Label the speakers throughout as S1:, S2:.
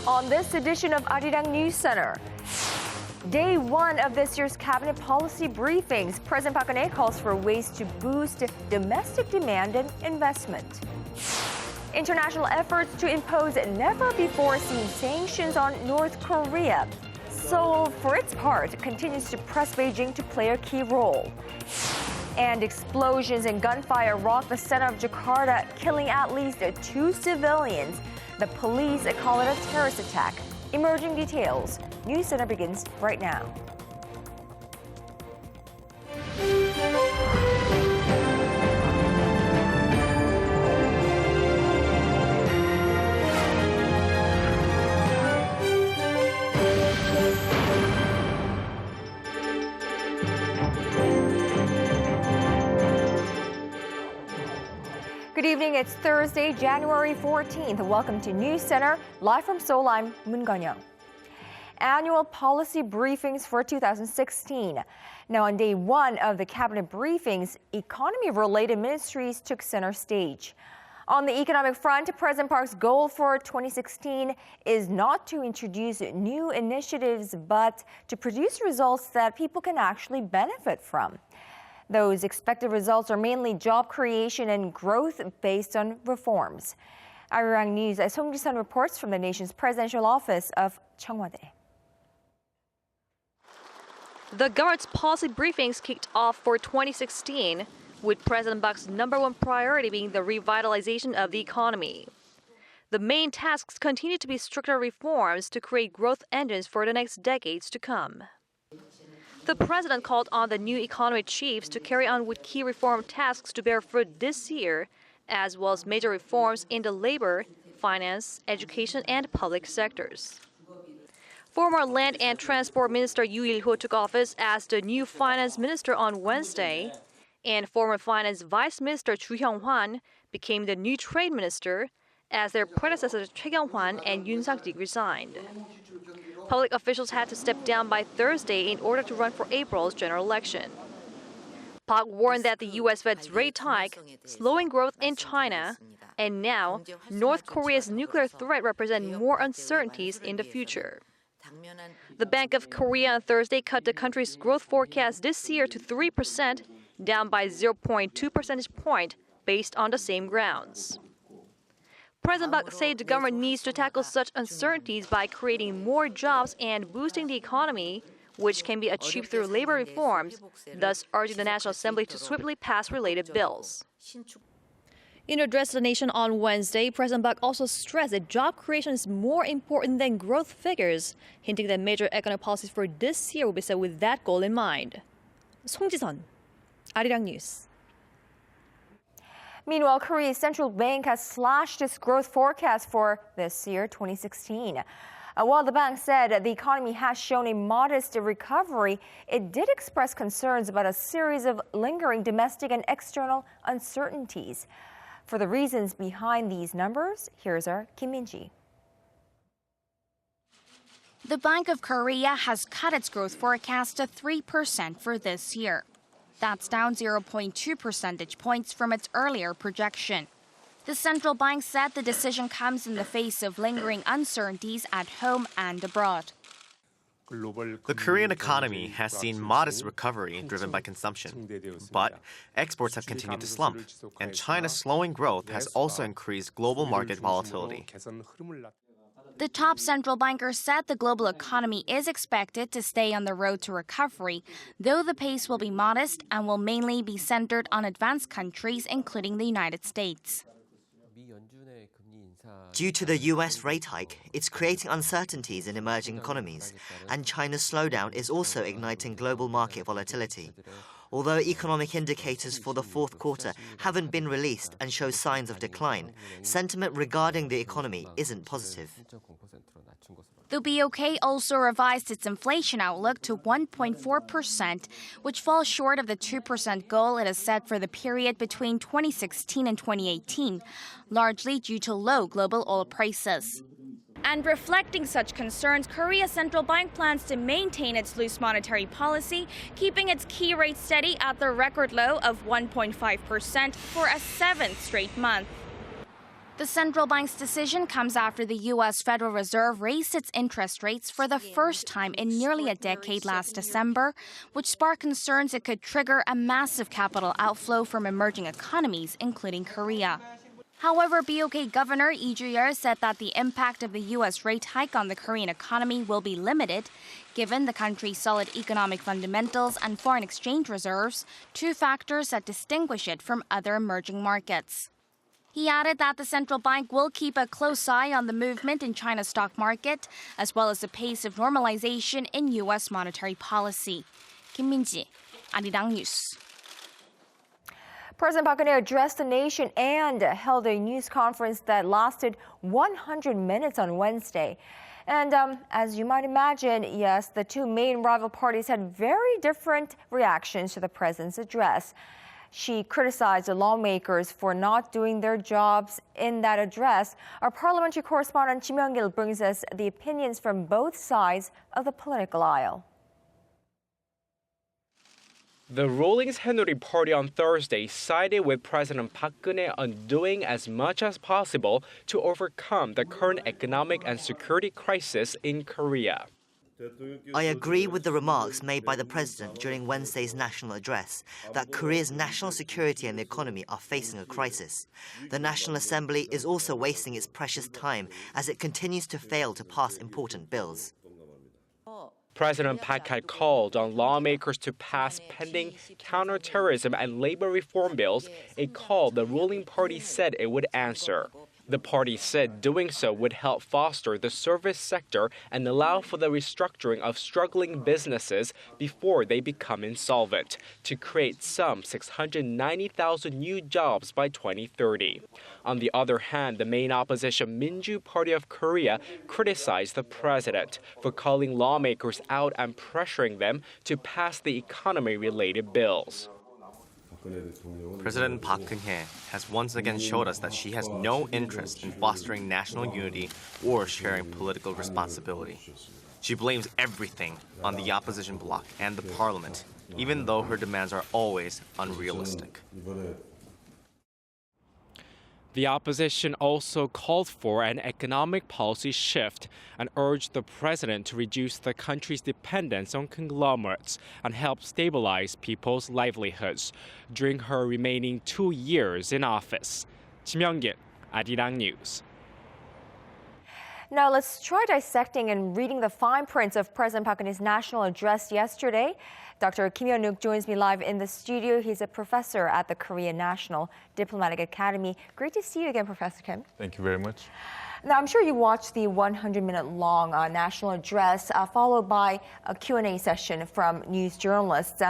S1: On this edition of Arirang News Center, Day 1 of this year's cabinet policy briefings, President Park Geun-hye calls for ways to boost domestic demand and investment. International efforts to impose never-before-seen sanctions on North Korea. Seoul, for its part, continues to press Beijing to play a key role. And explosions and gunfire rocked the center of Jakarta, killing at least 2 civilians. The police call it a terrorist attack. Emerging details. News Center begins right now. Good evening. It's Thursday, January 14th. Welcome to News Center. Live from Seoul, I'm Moon Gun-young. Annual policy briefings for 2016. Now, on day 1 of the cabinet briefings, economy-related ministries took center stage. On the economic front, President Park's goal for 2016 is not to introduce new initiatives, but to produce results that people can actually benefit from. Those expected results are mainly job creation and growth based on reforms. Arirang News' Song Ji-sun reports from the nation's presidential office of Cheongwade.
S2: The government's policy briefings kicked off for 2016, with President Park's #1 priority being the revitalization of the economy. The main tasks continue to be structural reforms to create growth engines for the next decades to come. The president called on the new economy chiefs to carry on with key reform tasks to bear fruit this year, as well as major reforms in the labor, finance, education, and public sectors. Former Land and Transport Minister Yoo Il-ho took office as the new finance minister on Wednesday, and former finance vice minister Chu Hyung-hwan became the new trade minister as their predecessors Choi Kyung-hwan and Yoon Sak-jik resigned. Public officials had to step down by Thursday in order to run for April's general election. Park warned that the U.S. Fed's rate hike, slowing growth in China, and now North Korea's nuclear threat represent more uncertainties in the future. The Bank of Korea on Thursday cut the country's growth forecast this year to 3%, down by 0.2 percentage point based on the same grounds. President Park said the government needs to tackle such uncertainties by creating more jobs and boosting the economy, which can be achieved through labor reforms, thus urging the National Assembly to swiftly pass related bills. In an address to the nation on Wednesday, President Park also stressed that job creation is more important than growth figures, hinting that major economic policies for this year will be set with that goal in mind. Song Ji-sun, Arirang News.
S1: Meanwhile, Korea's central bank has slashed its growth forecast for this year, 2016. While the bank said the economy has shown a modest recovery, it did express concerns about a series of lingering domestic and external uncertainties. For the reasons behind these numbers, here's our Kim Min-ji.
S3: The Bank of Korea has cut its growth forecast to 3% for this year. That's down 0.2 percentage points from its earlier projection. The central bank said the decision comes in the face of lingering uncertainties at home and abroad.
S4: The Korean economy has seen modest recovery driven by consumption, but exports have continued to slump, and China's slowing growth has also increased global market volatility.
S3: The top central banker said the global economy is expected to stay on the road to recovery, though the pace will be modest and will mainly be centered on advanced countries, including the United States.
S5: Due to the U.S. rate hike, it's creating uncertainties in emerging economies, and China's slowdown is also igniting global market volatility. Although economic indicators for the fourth quarter haven't been released and show signs of decline, sentiment regarding the economy isn't positive.
S3: The BOK also revised its inflation outlook to 1.4%, which falls short of the 2% goal it has set for the period between 2016 and 2018, largely due to low global oil prices. And reflecting such concerns, Korea's central bank plans to maintain its loose monetary policy, keeping its key rate steady at the record low of 1.5% for a 7th straight month. The central bank's decision comes after the U.S. Federal Reserve raised its interest rates for the first time in nearly a decade last December, which sparked concerns it could trigger a massive capital outflow from emerging economies, including Korea. However, BOK Governor Lee Ju-yeol said that the impact of the U.S. rate hike on the Korean economy will be limited, given the country's solid economic fundamentals and foreign exchange reserves, two factors that distinguish it from other emerging markets. He added that the central bank will keep a close eye on the movement in China's stock market, as well as the pace of normalization in U.S. monetary policy. Kim Min-ji, Arirang News.
S1: President Park Geun-hye addressed the nation and held a news conference that lasted 100 minutes on Wednesday. And as you might imagine, yes, the two main rival parties had very different reactions to the president's address. She criticized the lawmakers for not doing their jobs in that address. Our parliamentary correspondent Kim Young-il brings us the opinions from both sides of the political aisle.
S6: The ruling Saenuri Party on Thursday sided with President Park Geun-hye on doing as much as possible to overcome the current economic and security crisis in Korea.
S5: I agree with the remarks made by the president during Wednesday's national address that Korea's national security and the economy are facing a crisis. The National Assembly is also wasting its precious time as it continues to fail to pass important bills.
S6: President Park had called on lawmakers to pass pending counterterrorism and labor reform bills, a call the ruling party said it would answer. The party said doing so would help foster the service sector and allow for the restructuring of struggling businesses before they become insolvent, to create some 690,000 new jobs by 2030. On the other hand, the main opposition Minju Party of Korea criticized the president for calling lawmakers out and pressuring them to pass the economy-related bills.
S4: President Park Geun-hye has once again showed us that she has no interest in fostering national unity or sharing political responsibility. She blames everything on the opposition bloc and the parliament, even though her demands are always unrealistic.
S6: The opposition also called for an economic policy shift and urged the president to reduce the country's dependence on conglomerates and help stabilize people's livelihoods during her remaining 2 years in office. Kim Young-il, Arirang News.
S1: Now let's try dissecting and reading the fine print of President Park Geun-hye's national address yesterday. Dr. Kim Hyun-wook joins me live in the studio. He's a professor at the Korea National Diplomatic Academy. Great to see you again, Professor Kim.
S7: Thank you very much.
S1: Now, I'm sure you watched the 100-minute-long national address, followed by a Q&A session from news journalists.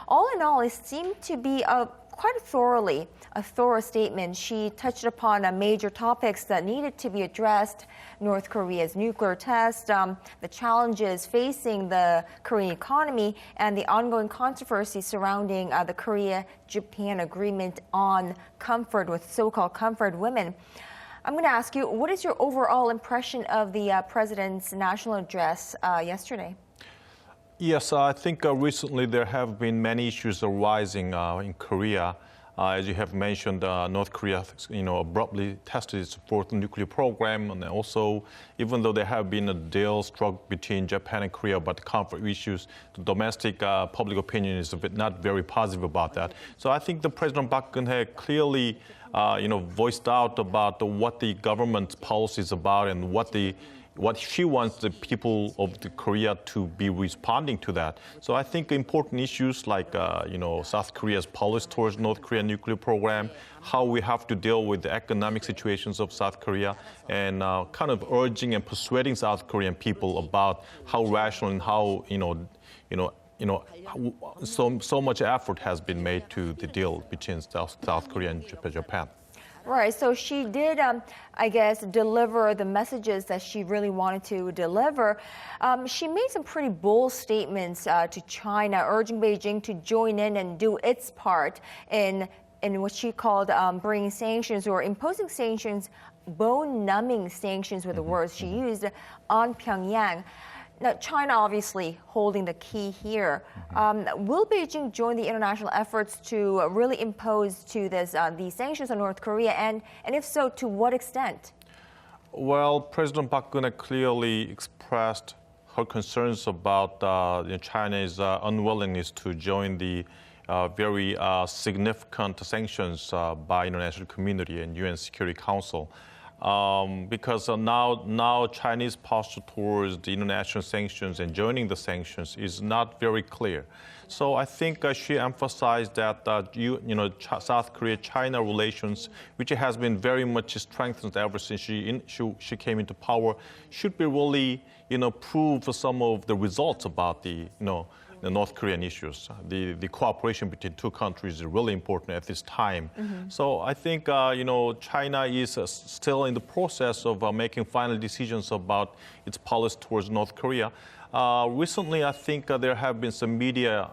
S1: All in all, it seemed to be quite a thorough statement. She touched upon major topics that needed to be addressed: North Korea's nuclear test, the challenges facing the Korean economy, and the ongoing controversy surrounding the Korea-Japan agreement on comfort with so-called comfort women. I'm going to ask you, what is your overall impression of the president's national address yesterday?
S7: Yes, I think recently there have been many issues arising in Korea. As you have mentioned, North Korea, abruptly tested its fourth nuclear program, and also, even though there have been a deal struck between Japan and Korea about the comfort issues, the domestic public opinion is not very positive about that. So I think the President Park Geun-hye clearly, voiced out about what the government's policy is about and what she wants the people of Korea to be responding to that. So I think important issues like, South Korea's policy towards North Korean nuclear program, how we have to deal with the economic situations of South Korea, and kind of urging and persuading South Korean people about how rational and how, so much effort has been made to the deal between South Korea and Japan.
S1: Right, so she did, deliver the messages that she really wanted to deliver. She made some pretty bold statements to China, urging Beijing to join in and do its part in what she called bringing sanctions or imposing sanctions, bone-numbing sanctions were the words she used, on Pyongyang. Now, China obviously holding the key here. Will Beijing join the international efforts to really impose to this these sanctions on North Korea, and if so, to what extent?
S7: Well, President Park Geun-hye clearly expressed her concerns about China's unwillingness to join the very significant sanctions by international community and UN Security Council. Because now Chinese posture towards the international sanctions and joining the sanctions is not very clear. So I think she emphasized that South Korea-China relations, which has been very much strengthened ever since she came into power, should be really prove some of the results about the North Korean issues. The cooperation between two countries is really important at this time. So I think China is still in the process of making final decisions about its policy towards North Korea. Recently, I think there have been some media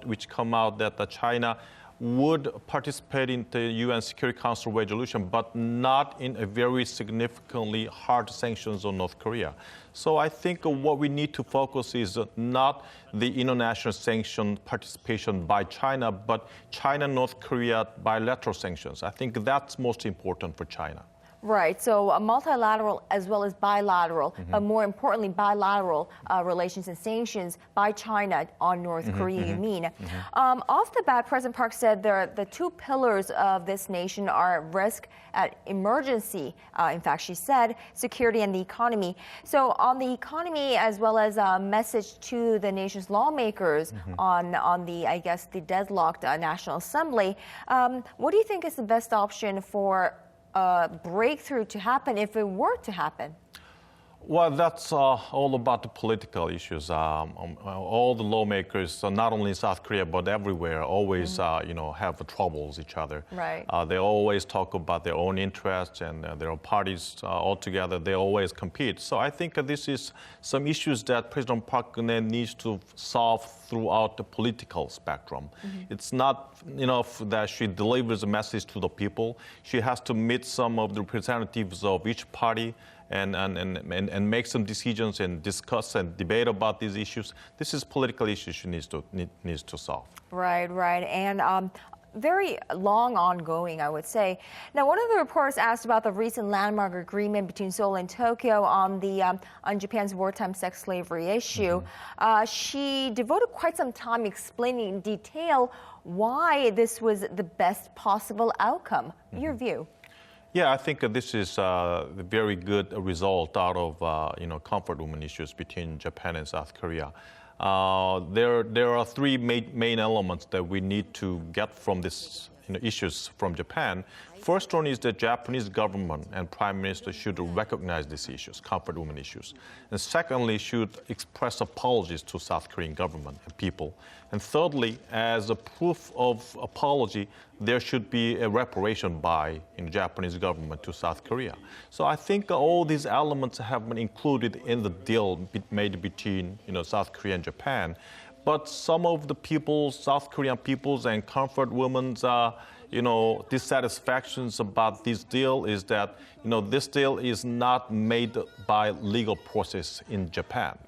S7: which come out that China would participate in the UN Security Council resolution, but not in a very significantly hard sanctions on North Korea. So I think what we need to focus is not the international sanction participation by China, but China-North Korea bilateral sanctions. I think that's most important for China.
S1: Right, so multilateral as well as bilateral, but more importantly, bilateral relations and sanctions by China on North Korea, you mean. Off the bat, President Park said the two pillars of this nation are at risk at emergency. In fact, she said security and the economy. So on the economy, as well as a message to the nation's lawmakers on the, I guess, the deadlocked National Assembly, what do you think is the best option for breakthrough to happen if it were to happen?
S7: Well, that's all about the political issues. All the lawmakers, not only in South Korea but everywhere, always have troubles each other.
S1: Right.
S7: They always talk about their own interests, and their parties altogether. They always compete. So I think this is some issues that President Park Geun-hye needs to solve throughout the political spectrum. It's not enough that she delivers a message to the people. She has to meet some of the representatives of each party and make some decisions and discuss and debate about these issues. This is political issues she needs to solve. Right.
S1: And very long ongoing, I would say. Now, one of the reporters asked about the recent landmark agreement between Seoul and Tokyo on Japan's wartime sex slavery issue. She devoted quite some time explaining in detail why this was the best possible outcome. Your view?
S7: Yeah, I think this is a very good result out of comfort women issues between Japan and South Korea. There are three main elements that we need to get from this issues from Japan. First one is the Japanese government and Prime Minister should recognize these issues, comfort women issues. And secondly, should express apologies to South Korean government and people. And thirdly, as a proof of apology, there should be a reparation by Japanese government to South Korea. So I think all these elements have been included in the deal made between South Korea and Japan. But some of the people, South Korean peoples and comfort women's dissatisfactions about this deal is that this deal is not made by legal process in Japan.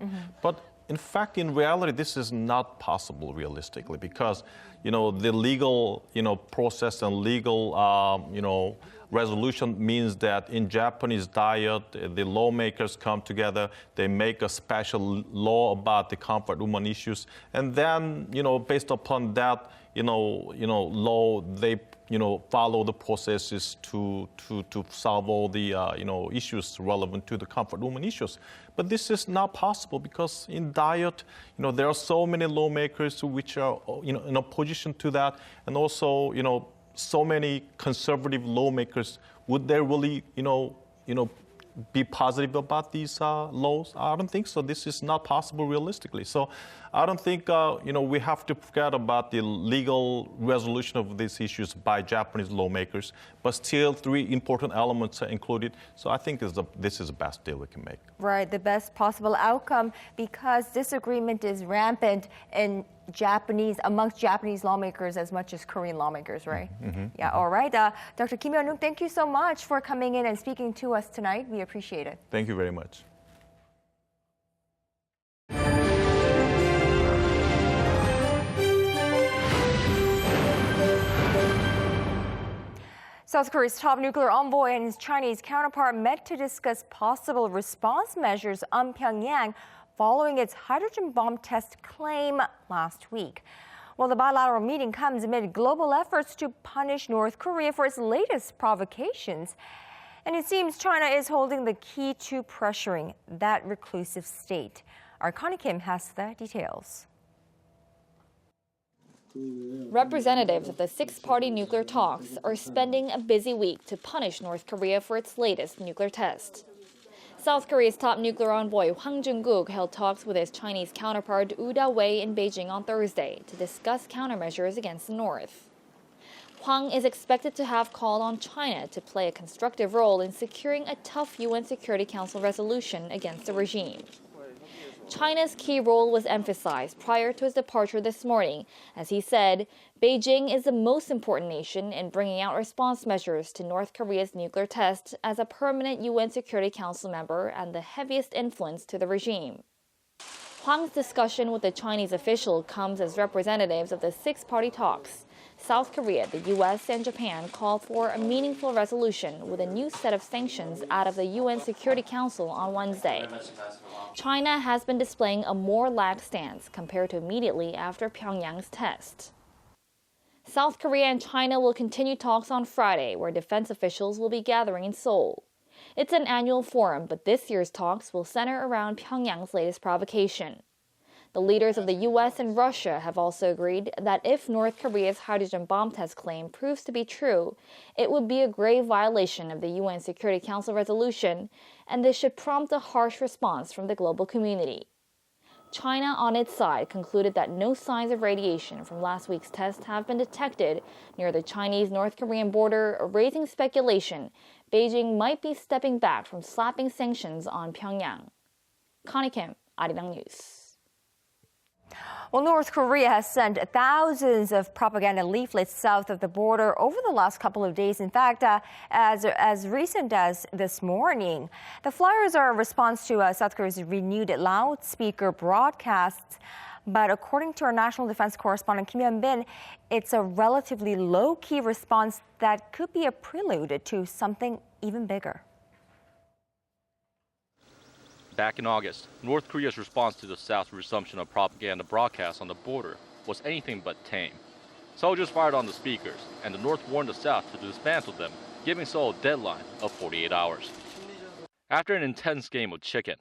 S7: But in fact, in reality, this is not possible realistically because the legal process and legal resolution means that in Japanese diet, the lawmakers come together, they make a special law about the comfort woman issues, and then based upon that law, they follow the processes to solve all the issues relevant to the comfort woman issues. But this is not possible because in diet, there are so many lawmakers which are in opposition to that, and also so many conservative lawmakers. Would they really be positive about these laws? I don't think so. This is not possible realistically. So I don't think we have to forget about the legal resolution of these issues by Japanese lawmakers, but still three important elements are included. So I think this is the best deal we can make.
S1: Right, the best possible outcome, because disagreement is rampant in amongst Japanese lawmakers as much as Korean lawmakers, right? Yeah, all right. Dr. Kim Hyun-wook, thank you so much for coming in and speaking to us tonight. We appreciate it.
S7: Thank you very much.
S1: South Korea's top nuclear envoy and his Chinese counterpart met to discuss possible response measures on Pyongyang following its hydrogen bomb test claim last week. Well, the bilateral meeting comes amid global efforts to punish North Korea for its latest provocations. And it seems China is holding the key to pressuring that reclusive state. Our Connie Kim has the details.
S8: Representatives of the six-party nuclear talks are spending a busy week to punish North Korea for its latest nuclear test. South Korea's top nuclear envoy Hyun-wook held talks with his Chinese counterpart Woo Da-wei in Beijing on Thursday to discuss countermeasures against the North. Hwang is expected to have called on China to play a constructive role in securing a tough UN Security Council resolution against the regime. China's key role was emphasized prior to his departure this morning, as he said, Beijing is the most important nation in bringing out response measures to North Korea's nuclear test as a permanent UN Security Council member and the heaviest influence to the regime. Hwang's discussion with the Chinese official comes as representatives of the six-party talks, South Korea, the U.S., and Japan called for a meaningful resolution with a new set of sanctions out of the UN Security Council on Wednesday. China has been displaying a more lax stance compared to immediately after Pyongyang's test. South Korea and China will continue talks on Friday, where defense officials will be gathering in Seoul. It's an annual forum, but this year's talks will center around Pyongyang's latest provocation. The leaders of the U.S. and Russia have also agreed that if North Korea's hydrogen bomb test claim proves to be true, it would be a grave violation of the UN Security Council resolution, and this should prompt a harsh response from the global community. China, on its side, concluded that no signs of radiation from last week's test have been detected near the Chinese-North Korean border, raising speculation Beijing might be stepping back from slapping sanctions on Pyongyang. Connie Kim, Arirang News.
S1: Well, North Korea has sent thousands of propaganda leaflets south of the border over the last couple of days. In fact, as recent as this morning, the flyers are a response to South Korea's renewed loudspeaker broadcasts. But according to our national defense correspondent Kim Hyun-bin, it's a relatively low-key response that could be a prelude to something even bigger.
S9: Back in August, North Korea's response to the South's resumption of propaganda broadcasts on the border was anything but tame. Soldiers fired on the speakers, and the North warned the South to dismantle them, giving Seoul a deadline of 48 hours. After an intense game of chicken,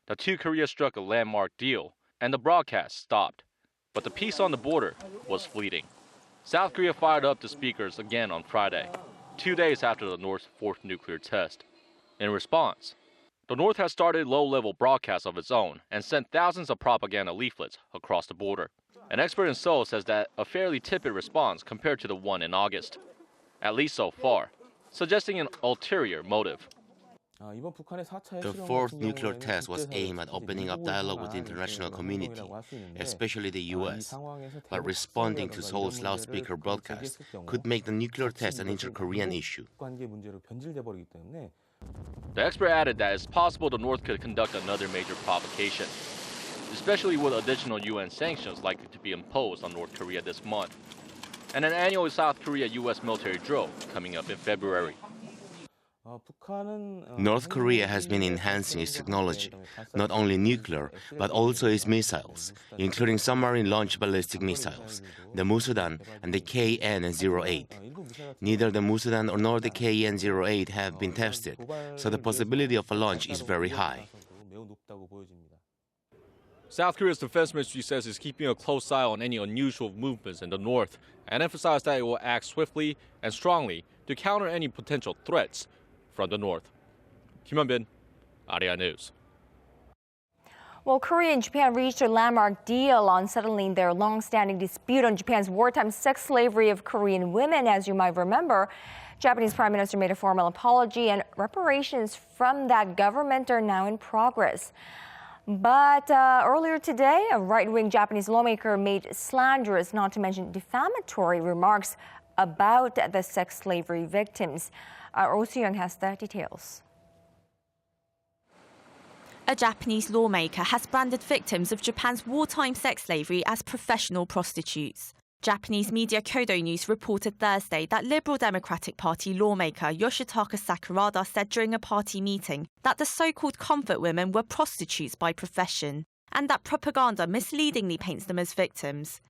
S9: the two Koreas struck a landmark deal, and the broadcast stopped. But the peace on the border was fleeting. South Korea fired up the speakers again on Friday, 2 days after the North's fourth nuclear test. In response, the North has started low-level broadcasts of its own and sent thousands of propaganda leaflets across the border. An expert in Seoul says that a fairly tepid response compared to the one in August, at least so far, suggesting an ulterior motive.
S10: The fourth nuclear test was aimed at opening up dialogue with the international community, especially the U.S., but responding to Seoul's loudspeaker broadcast could make the nuclear test an inter-Korean issue.
S9: The expert added that it's possible the North could conduct another major provocation, especially with additional UN sanctions likely to be imposed on North Korea this month, and an annual South Korea-U.S. military drill coming up in February.
S10: North Korea has been enhancing its technology, not only nuclear, but also its missiles, including submarine-launched ballistic missiles, the Musudan and the KN-08. Neither the Musudan nor the KN-08 have been tested, so the possibility of a launch is very high.
S9: South Korea's defense ministry says it's keeping a close eye on any unusual movements in the North and emphasized that it will act swiftly and strongly to counter any potential threats from the North. Kim Hyun-bin, Arirang News.
S1: Well, Korea and Japan reached a landmark deal on settling their long-standing dispute on Japan's wartime sex slavery of Korean women. As you might remember, Japanese Prime Minister made a formal apology, and reparations from that government are now in progress. But earlier today, a right-wing Japanese lawmaker made slanderous, not to mention defamatory remarks about the sex slavery victims. Oh Soo-young has the details.
S11: A Japanese lawmaker has branded victims of Japan's wartime sex slavery as professional prostitutes. Japanese media Kyodo News reported Thursday that Liberal Democratic Party lawmaker Yoshitaka Sakurada said during a party meeting that the so-called comfort women were prostitutes by profession and that propaganda misleadingly paints them as victims.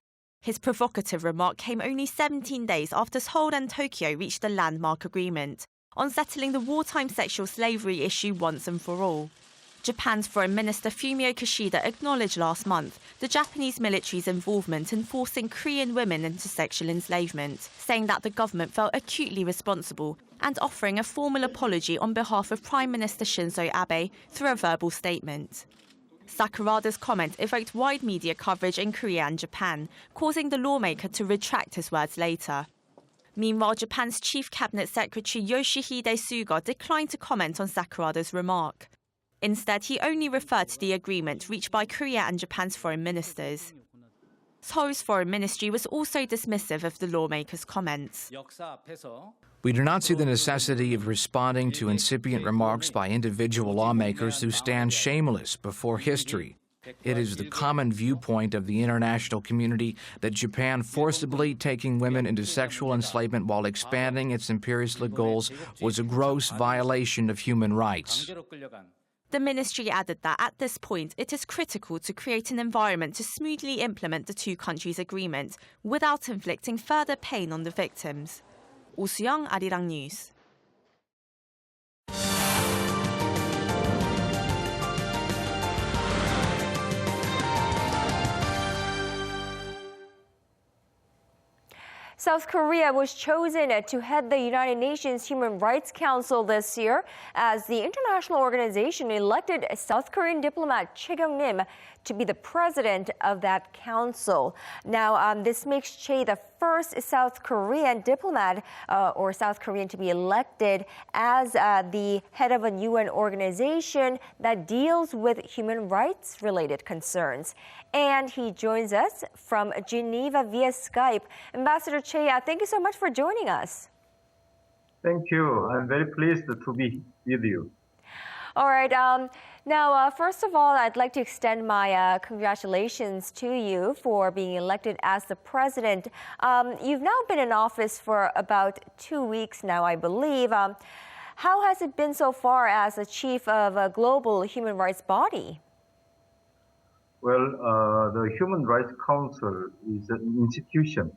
S11: His provocative remark came only 17 days after Seoul and Tokyo reached a landmark agreement on settling the wartime sexual slavery issue once and for all. Japan's Foreign Minister Fumio Kishida acknowledged last month the Japanese military's involvement in forcing Korean women into sexual enslavement, saying that the government felt acutely responsible and offering a formal apology on behalf of Prime Minister Shinzo Abe through a verbal statement. Sakurada's comment evoked wide media coverage in Korea and Japan, causing the lawmaker to retract his words later. Meanwhile, Japan's Chief Cabinet Secretary Yoshihide Suga declined to comment on Sakurada's remark. Instead, he only referred to the agreement reached by Korea and Japan's foreign ministers. Seoul's foreign ministry was also dismissive of the lawmaker's comments.
S12: We do not see the necessity of responding to incipient remarks by individual lawmakers who stand shameless before history. It is the common viewpoint of the international community that Japan forcibly taking women into sexual enslavement while expanding its imperialist goals was a gross violation of human rights.
S11: The ministry added that at this point it is critical to create an environment to smoothly implement the two countries' agreement without inflicting further pain on the victims. Oh Soo-young, Arirang News.
S1: South Korea was chosen to head the United Nations Human Rights Council this year as the international organization elected South Korean diplomat Choi Kyung to be the president of that council. Now, this makes Choi the first South Korean diplomat or South Korean to be elected as the head of a UN organization that deals with human rights-related concerns. And he joins us from Geneva via Skype. Ambassador Choi, thank you so much for joining us.
S13: Thank you. I'm very pleased to be with you.
S1: All right. Now, first of all, I'd like to extend my congratulations to you for being elected as the president. You've now been in office for about 2 weeks now, I believe. How has it been so far as the chief of a global human rights body?
S13: Well, the Human Rights Council is an institution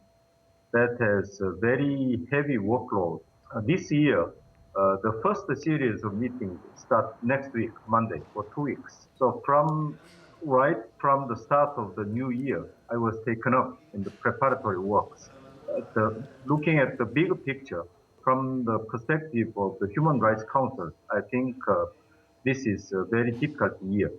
S13: that has a very heavy workload. This year, the first series of meetings start next week, Monday, for 2 weeks. So right from the start of the new year, I was taken up in the preparatory works. Looking at the bigger picture, from the perspective of the Human Rights Council, I think this is a very difficult year.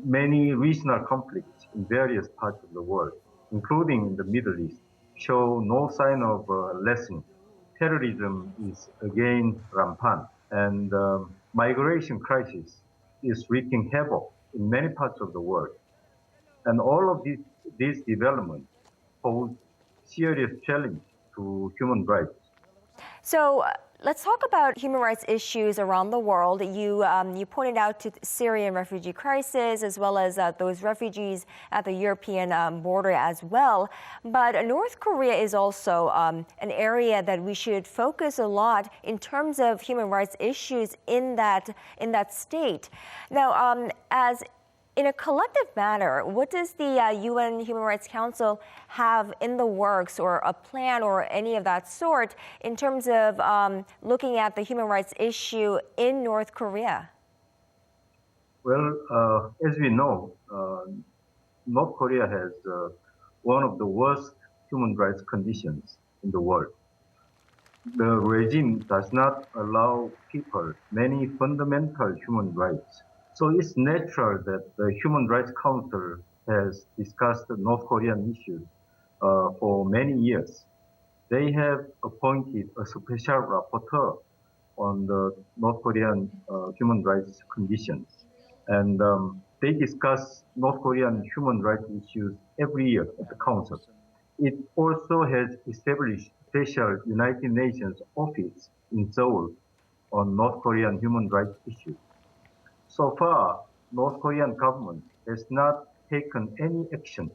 S13: Many regional conflicts in various parts of the world, including in the Middle East, show no sign of lessening. Terrorism is again rampant, and migration crisis is wreaking havoc in many parts of the world. And all of these developments pose serious challenge to human rights.
S1: So let's talk about human rights issues around the world. You pointed out to the Syrian refugee crisis as well as those refugees at the European border as well. But North Korea is also an area that we should focus a lot in terms of human rights issues in that state. Now, as in a collective manner, what does the UN Human Rights Council have in the works or a plan or any of that sort in terms of looking at the human rights issue in North Korea?
S13: Well, as we know, North Korea has one of the worst human rights conditions in the world. The regime does not allow people many fundamental human rights. So it's natural that the Human Rights Council has discussed the North Korean issues for many years. They have appointed a special rapporteur on the North Korean human rights conditions. And they discuss North Korean human rights issues every year at the Council. It also has established a special United Nations office in Seoul on North Korean human rights issues. So far, North Korean government has not taken any action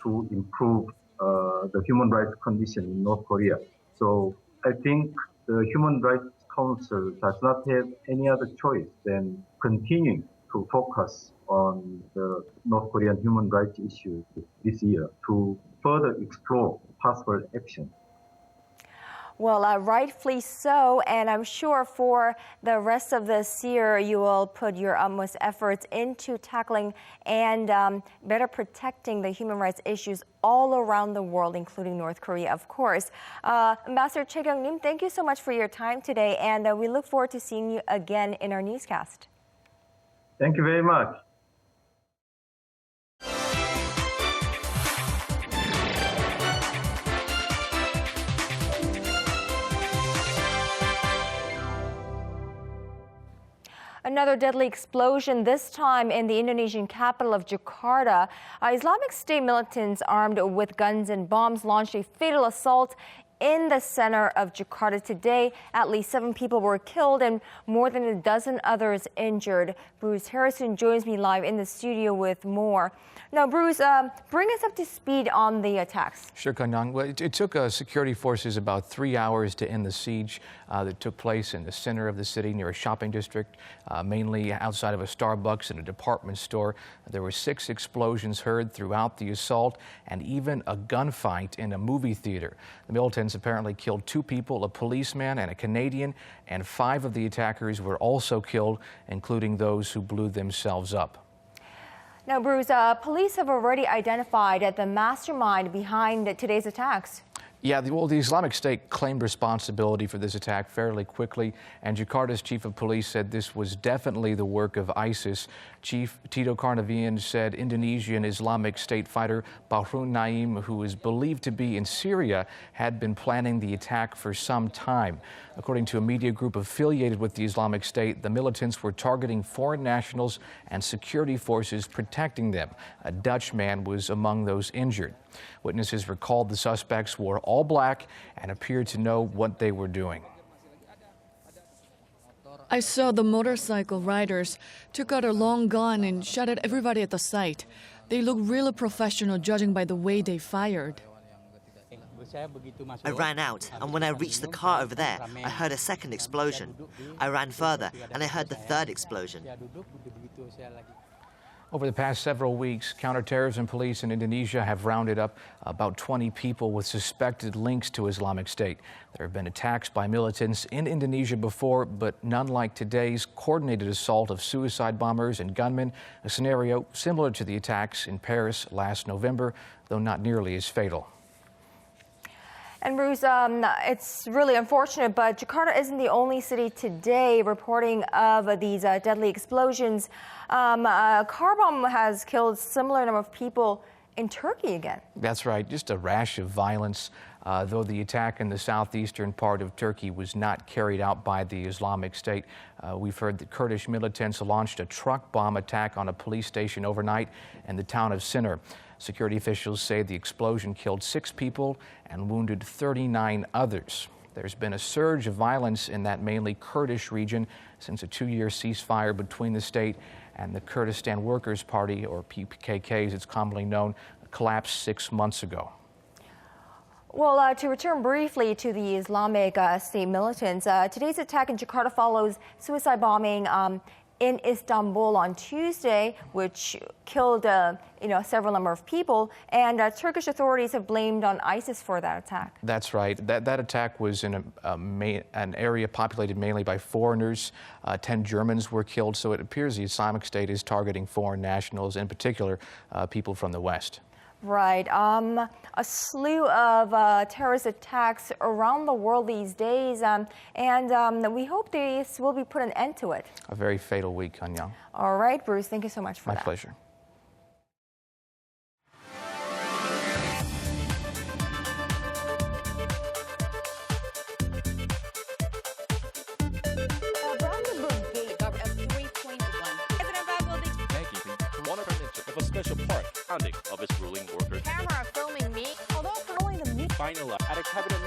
S13: to improve the human rights condition in North Korea. So I think the Human Rights Council does not have any other choice than continuing to focus on the North Korean human rights issue this year to further explore possible action.
S1: Well, rightfully so, and I'm sure for the rest of this year, you will put your utmost efforts into tackling and better protecting the human rights issues all around the world, including North Korea, of course. Ambassador Choi Kyung-nim, thank you so much for your time today, and we look forward to seeing you again in our newscast.
S13: Thank you very much.
S1: Another deadly explosion, this time in the Indonesian capital of Jakarta. Islamic State militants armed with guns and bombs launched a fatal assault in the center of Jakarta today. At least 7 people were killed and more than a dozen others injured. Bruce Harrison joins me live in the studio with more. Now, Bruce, bring us up to speed on the attacks.
S12: Sure, Kyung. Well, it took security forces about 3 hours to end the siege that took place in the center of the city near a shopping district, mainly outside of a Starbucks and a department store. There were 6 explosions heard throughout the assault and even a gunfight in a movie theater. The militants apparently killed 2 people, a policeman and a Canadian, and 5 of the attackers were also killed, including those who blew themselves up.
S1: Now, Bruce, police have already identified the mastermind behind today's attacks.
S12: Yeah, the Islamic State claimed responsibility for this attack fairly quickly, and Jakarta's chief of police said this was definitely the work of ISIS. Chief Tito Karnavian said Indonesian Islamic State fighter Bahru Naim, who is believed to be in Syria, had been planning the attack for some time. According to a media group affiliated with the Islamic State, the militants were targeting foreign nationals and security forces protecting them. A Dutch man was among those injured. Witnesses recalled the suspects wore all black and appeared to know what they were doing.
S14: I saw the motorcycle riders took out a long gun and shot at everybody at the site. They look really professional judging by the way they fired.
S5: I ran out, and when I reached the car over there, I heard a second explosion. I ran further, and I heard the third explosion.
S12: Over the past several weeks, counterterrorism police in Indonesia have rounded up about 20 people with suspected links to Islamic State. There have been attacks by militants in Indonesia before, but none like today's coordinated assault of suicide bombers and gunmen, a scenario similar to the attacks in Paris last November, though not nearly as fatal.
S1: And Bruce, it's really unfortunate, but Jakarta isn't the only city today reporting of these deadly explosions. A car bomb has killed similar number of people in Turkey again. That's right, just a rash of violence. Though the attack in the southeastern part of Turkey was not carried out by the Islamic State, we've heard that Kurdish militants launched a truck bomb attack on a police station overnight in the town of Sinir. Security officials say the explosion killed 6 people and wounded 39 others. There's been a surge of violence in that mainly Kurdish region since a 2-year ceasefire between the state and the Kurdistan Workers' Party, or PKK as it's commonly known, collapsed 6 months ago. Well, to return briefly to the Islamic State militants, today's attack in Jakarta follows suicide bombing in Istanbul on Tuesday, which killed several number of people, and Turkish authorities have blamed on ISIS for that attack. That's right. That attack was in an area populated mainly by foreigners. 10 Germans were killed, so it appears the Islamic State is targeting foreign nationals, in particular people from the West. Right. A slew of terrorist attacks around the world these days, and we hope this will be put an end to it. A very fatal week, Kyung. All right, Bruce, thank you so much for that. My pleasure.
S9: Of a special part founding of its ruling workers.
S15: Camera filming me, although following the meet.
S9: Final at a cabinet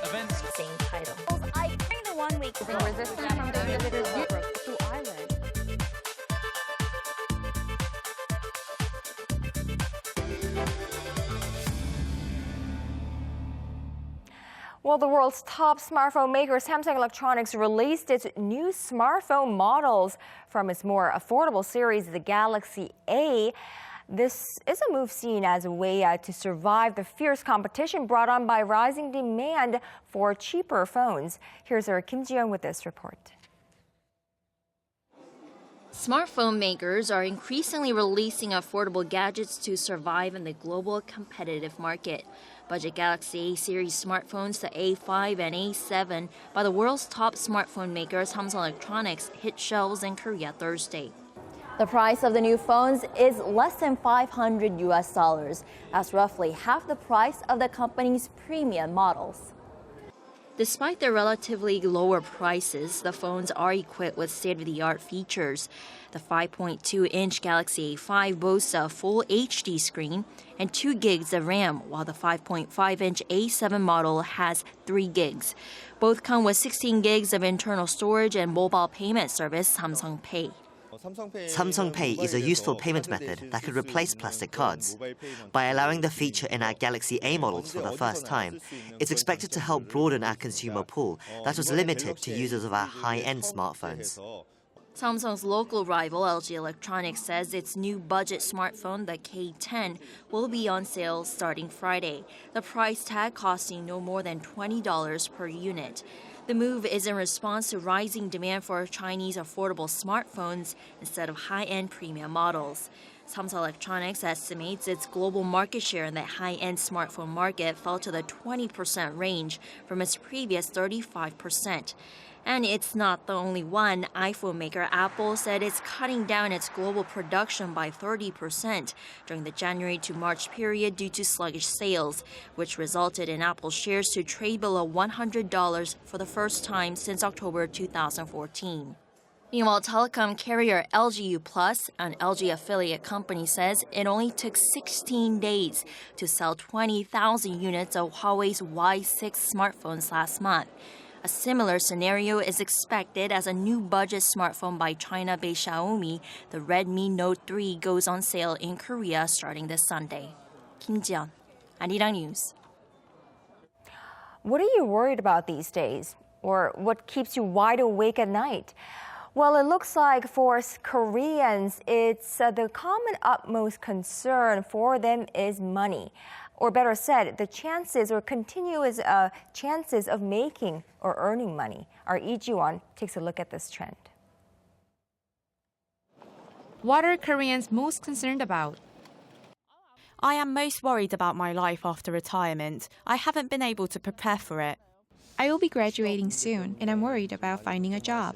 S15: events. Same title. I bring the 1 week resistance from the visitors to Ireland.
S1: Well, the world's top smartphone maker, Samsung Electronics, released its new smartphone models from its more affordable series, the Galaxy A. This is a move seen as a way to survive the fierce competition brought on by rising demand for cheaper phones. Here's our Kim Ji-young with this report.
S16: Smartphone makers are increasingly releasing affordable gadgets to survive in the global competitive market. Budget Galaxy A series smartphones, the A5 and A7, by the world's top smartphone maker Samsung Electronics, hit shelves in Korea Thursday.
S8: The price of the new phones is less than $500. That's roughly half the price of the company's premium models.
S16: Despite their relatively lower prices, the phones are equipped with state-of-the-art features. The 5.2-inch Galaxy A5 boasts a full HD screen and 2 gigs of RAM, while the 5.5-inch A7 model has 3 gigs. Both come with 16 gigs of internal storage and mobile payment service Samsung Pay.
S5: Samsung Pay is a useful payment method that could replace plastic cards. By allowing the feature in our Galaxy A models for the first time, it's expected to help broaden our consumer pool that was limited to users of our high-end smartphones.
S16: Samsung's local rival LG Electronics says its new budget smartphone, the K10, will be on sale starting Friday, the price tag costing no more than $20 per unit. The move is in response to rising demand for Chinese affordable smartphones instead of high-end premium models. Samsung Electronics estimates its global market share in the high-end smartphone market fell to the 20% range from its previous 35%. And it's not the only one. iPhone maker Apple said it's cutting down its global production by 30% during the January to March period due to sluggish sales, which resulted in Apple shares to trade below $100 for the first time since October 2014. Meanwhile, telecom carrier LG U+, an LG affiliate company, says it only took 16 days to sell 20,000 units of Huawei's Y6 smartphones last month. A similar scenario is expected as a new budget smartphone by China-based Xiaomi, the Redmi Note 3, goes on sale in Korea starting this Sunday. Kim Ji-yeon, Arirang News.
S1: What are you worried about these days? Or what keeps you wide awake at night? Well, it looks like for Koreans, it's the common utmost concern for them is money. Or better said, the chances or continuous chances of making or earning money. Our Lee Ji-won takes a look at this trend.
S17: What are Koreans most concerned about?
S11: I am most worried about my life after retirement. I haven't been able to prepare for it.
S18: I will be graduating soon, and I'm worried about finding a job.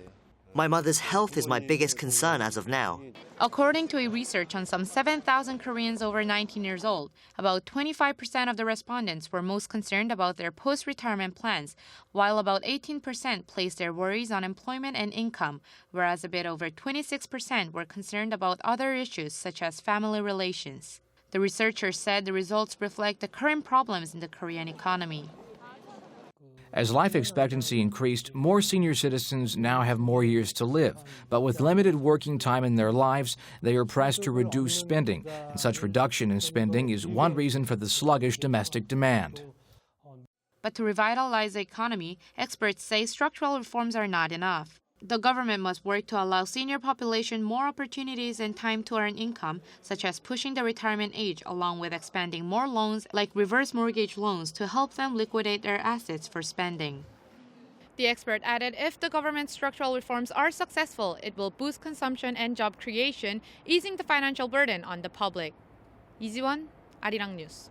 S5: My mother's health is my biggest concern as of now.
S17: According to a research on some 7,000 Koreans over 19 years old, about 25% of the respondents were most concerned about their post-retirement plans, while about 18% placed their worries on employment and income, whereas a bit over 26% were concerned about other issues such as family relations. The researchers said the results reflect the current problems in the Korean economy.
S12: As life expectancy increased, more senior citizens now have more years to live. But with limited working time in their lives, they are pressed to reduce spending. And such reduction in spending is one reason for the sluggish domestic demand.
S17: But to revitalize the economy, experts say structural reforms are not enough. The government must work to allow senior population more opportunities and time to earn income, such as pushing the retirement age along with expanding more loans like reverse mortgage loans to help them liquidate their assets for spending. The expert added if the government's structural reforms are successful, it will boost consumption and job creation, easing the financial burden on the public. Lee Ji-won, Arirang News.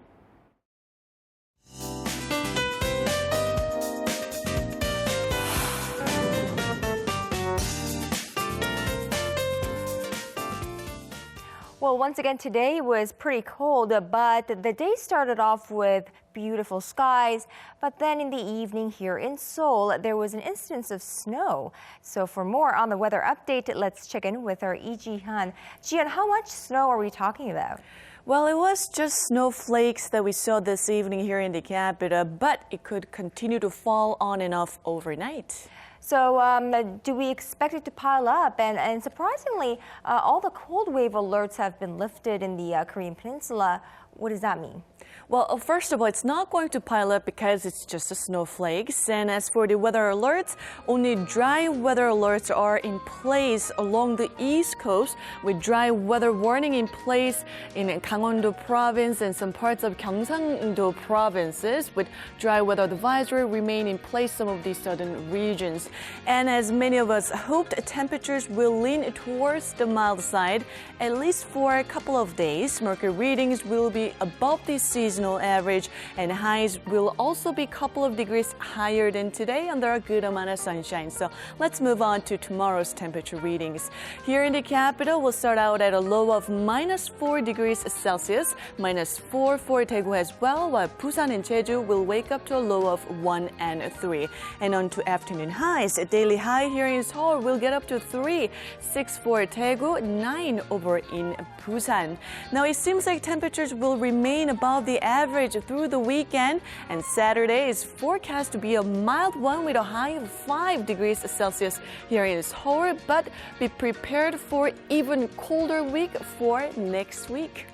S1: Well, once again, today was pretty cold, but the day started off with beautiful skies. But then in the evening here in Seoul, there was an instance of snow. So for more on the weather update, let's check in with our Lee Ji-han. Ji-han, how much snow are we talking about?
S19: Well, it was just snowflakes that we saw this evening here in the capital, but it could continue to fall on and off overnight.
S1: So do we expect it to pile up? And surprisingly, all the cold wave alerts have been lifted in the Korean Peninsula. What does that mean?
S19: Well, first of all, it's not going to pile up because it's just the snowflakes. And as for the weather alerts, only dry weather alerts are in place along the east coast, with dry weather warning in place in Gangwon-do province and some parts of Gyeongsang-do provinces, with dry weather advisory remain in place some of these southern regions. And as many of us hoped, temperatures will lean towards the mild side, at least for a couple of days. Mercury readings will be above the seasonal average, and highs will also be a couple of degrees higher than today under a good amount of sunshine. So let's move on to tomorrow's temperature readings. Here in the capital, we'll start out at a low of -4 degrees Celsius, -4 for Daegu as well, while Busan and Jeju will wake up to a low of 1 and 3. And on to afternoon highs. A daily high here in Seoul will get up to 3, 6 for Daegu, 9 over in Busan. Now it seems like temperatures will remain above the average through the weekend, and Saturday is forecast to be a mild one with a high of 5 degrees Celsius here in Seoul, but be prepared for even colder week for next week.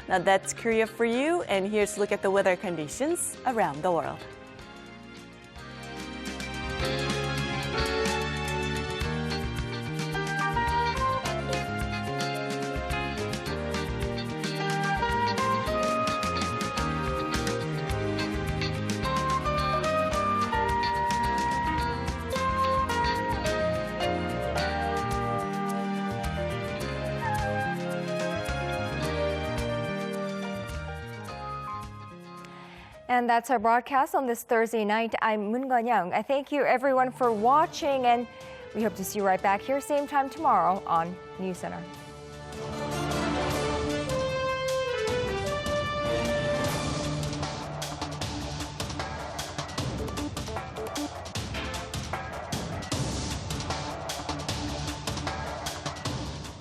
S19: Now that's Korea for you, and here's a look at the weather conditions around the world.
S1: And that's our broadcast on this Thursday night. I'm Moon Gan-young. I thank you everyone for watching, and we hope to see you right back here same time tomorrow on NewsCenter.